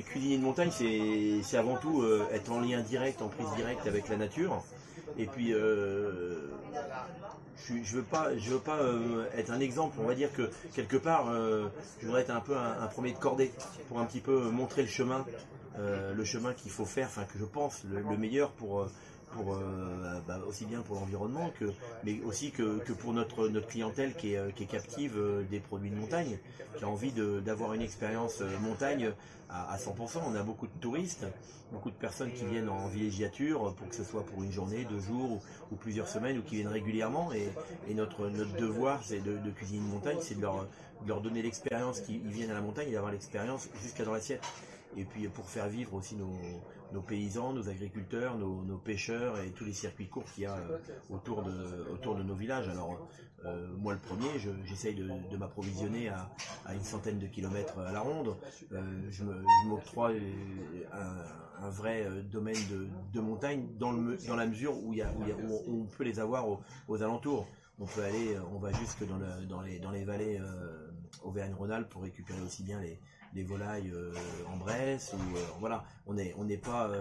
Cuisiner de montagne, c'est avant tout être en lien direct, en prise directe avec la nature. Et puis, je veux pas être un exemple. On va dire que quelque part, je voudrais être un peu un premier de cordée pour un petit peu montrer le chemin qu'il faut faire, enfin que je pense le meilleur pour aussi bien pour l'environnement mais aussi que pour notre clientèle qui est captive des produits de montagne, qui a envie d'avoir une expérience montagne à 100%. On a beaucoup de touristes, beaucoup de personnes qui viennent en villégiature, pour que ce soit pour une journée, 2 jours ou plusieurs semaines, ou qui viennent régulièrement. Et notre devoir, c'est de cuisiner une montagne, c'est de leur donner l'expérience qu'ils viennent à la montagne et d'avoir l'expérience jusqu'à dans l'assiette. Et puis pour faire vivre aussi nos paysans, nos agriculteurs, nos pêcheurs et tous les circuits courts qu'il y a autour de nos villages. Alors moi le premier, j'essaye de m'approvisionner à une centaine de kilomètres à la ronde. Je m'octroie un vrai domaine de montagne dans la mesure où on peut les avoir aux alentours. On va jusque dans les vallées Auvergne-Rhône-Alpes pour récupérer aussi bien les volailles en Bresse, ou voilà, on n'est pas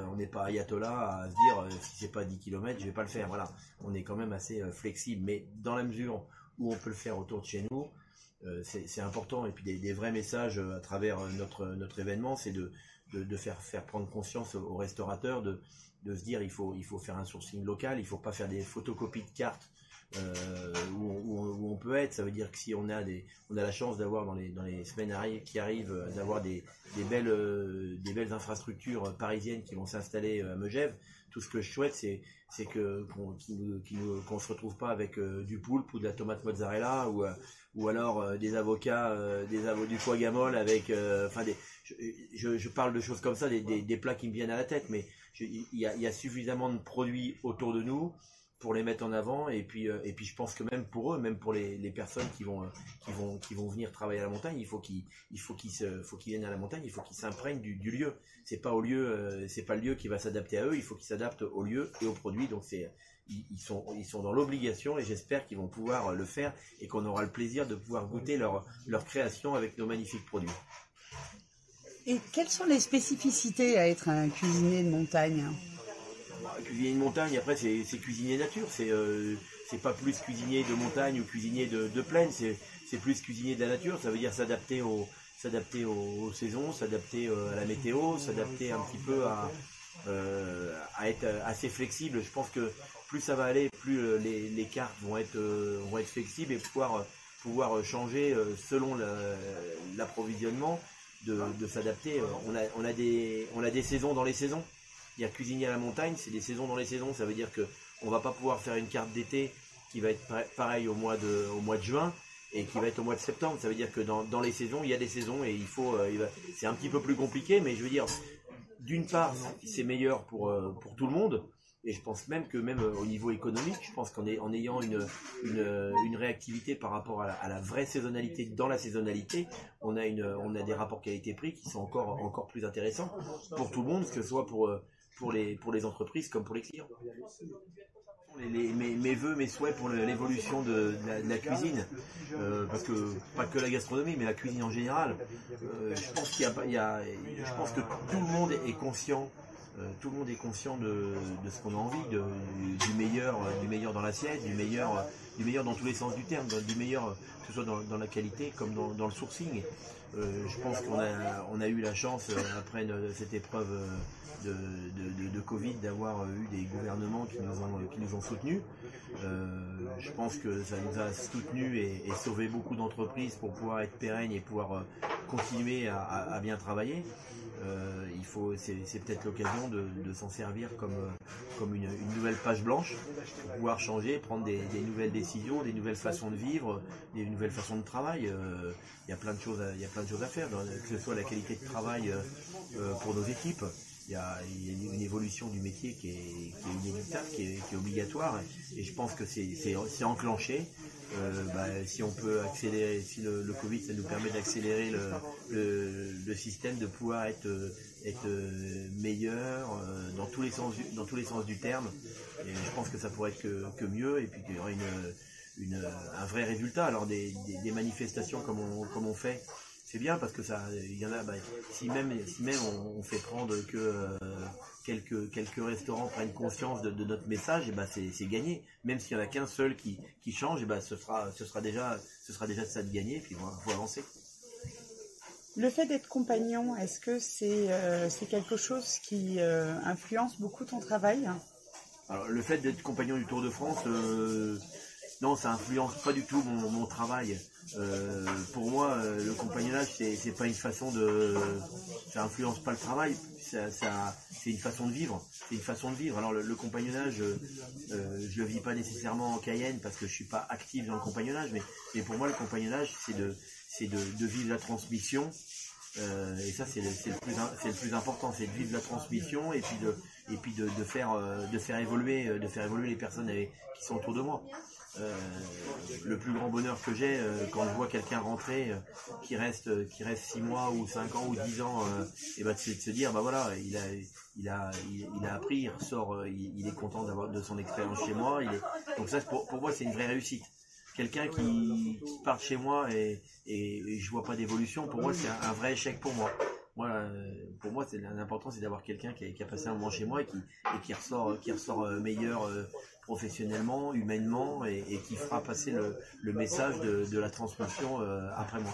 ayatollah à se dire si c'est pas 10 km je vais pas le faire. Voilà, on est quand même assez flexible, mais dans la mesure où on peut le faire autour de chez nous, c'est important. Et puis des vrais messages à travers notre événement, c'est de faire prendre conscience aux restaurateurs de se dire il faut faire un sourcing local, il faut pas faire des photocopies de cartes où on peut être. Ça veut dire que si on a la chance d'avoir dans les semaines qui arrivent, d'avoir des belles infrastructures parisiennes qui vont s'installer à Megève, tout ce que je souhaite, c'est qu'on se retrouve pas avec du poulpe ou de la tomate mozzarella, ou alors des avocats, du foie gamole avec je parle de choses comme ça, des plats qui me viennent à la tête, mais il y a suffisamment de produits autour de nous pour les mettre en avant. Et puis je pense que même pour eux, même pour les personnes qui vont venir travailler à la montagne, il faut qu'ils viennent à la montagne, il faut qu'ils s'imprègnent du lieu. C'est pas le lieu qui va s'adapter à eux, il faut qu'ils s'adaptent au lieu et aux produits. Donc ils sont dans l'obligation, et j'espère qu'ils vont pouvoir le faire et qu'on aura le plaisir de pouvoir goûter leur création avec nos magnifiques produits. Et quelles sont les spécificités à être un cuisinier de montagne ? Cuisinier de montagne, après c'est cuisinier nature, c'est pas plus cuisinier de montagne ou cuisinier de plaine, c'est plus cuisinier de la nature. Ça veut dire s'adapter aux saisons, s'adapter à la météo, s'adapter un petit peu à être assez flexible. Je pense que plus ça va aller, plus les cartes vont être flexibles et pouvoir changer selon l'approvisionnement, de s'adapter. On a des saisons dans les saisons. Il y a cuisinier à la montagne, c'est des saisons dans les saisons. Ça veut dire que on va pas pouvoir faire une carte d'été qui va être pareille au mois de juin et qui va être au mois de septembre. Ça veut dire que dans les saisons, il y a des saisons, et c'est un petit peu plus compliqué, mais je veux dire, d'une part, c'est meilleur pour tout le monde. Et je pense même au niveau économique, je pense qu'en ayant une réactivité par rapport à la vraie saisonnalité, dans la saisonnalité, on a des rapports qualité-prix qui sont encore plus intéressants pour tout le monde, que ce soit pour les entreprises comme pour les clients. Mes vœux, mes souhaits pour l'évolution de la cuisine, parce que pas que la gastronomie, mais la cuisine en général. Je pense je pense que tout le monde est conscient. Tout le monde est conscient de ce qu'on a envie, du meilleur dans l'assiette, du meilleur dans tous les sens du terme, du meilleur que ce soit dans la qualité comme dans le sourcing. Je pense qu'on a eu la chance, après cette épreuve de Covid, d'avoir eu des gouvernements qui nous ont soutenus. Je pense que ça nous a soutenus et sauvé beaucoup d'entreprises pour pouvoir être pérennes et pouvoir continuer à bien travailler. C'est peut-être l'occasion de s'en servir comme une nouvelle page blanche, pour pouvoir changer, prendre des nouvelles décisions, des nouvelles façons de vivre, des nouvelles façons de travail. Il y a plein de choses à faire, que ce soit la qualité de travail pour nos équipes. Il y a une évolution du métier qui est inévitable, qui est obligatoire, et je pense que c'est enclenché. Si on peut accélérer, si le Covid ça nous permet d'accélérer le système, de pouvoir être meilleur dans tous les sens du terme, et je pense que ça pourrait être que mieux, et puis qu'il y aura un vrai résultat. Alors des manifestations comme on fait, c'est bien parce que ça, il y en a, si même on fait prendre que quelques restaurants prennent conscience de notre message, et c'est gagné. Même s'il y en a qu'un seul qui change, et ce sera déjà ça de gagner, et puis faut avancer. Le fait d'être compagnon, est-ce que c'est quelque chose qui influence beaucoup ton travail? Alors, le fait d'être compagnon du Tour de France, non, ça influence pas du tout mon travail. Pour moi, le compagnonnage, c'est pas une façon ça influence pas le travail. C'est une façon de vivre. C'est une façon de vivre. Alors le compagnonnage, je le vis pas nécessairement en Cayenne parce que je suis pas actif dans le compagnonnage, mais pour moi le compagnonnage, c'est de vivre la transmission. Et ça c'est le plus important, c'est de vivre la transmission et puis de faire évoluer les personnes qui sont autour de moi. Le plus grand bonheur que j'ai quand je vois quelqu'un rentrer qui reste 6 mois ou 5 ans ou 10 ans, c'est de se dire voilà, il a appris, il ressort, il est content de son expérience chez moi, donc ça pour moi c'est une vraie réussite. Quelqu'un qui part de chez moi et je vois pas d'évolution, pour moi c'est un vrai échec pour moi. Pour moi, l'important c'est d'avoir quelqu'un qui a passé un moment chez moi et qui ressort meilleur professionnellement, humainement et qui fera passer le message de la transmission après moi.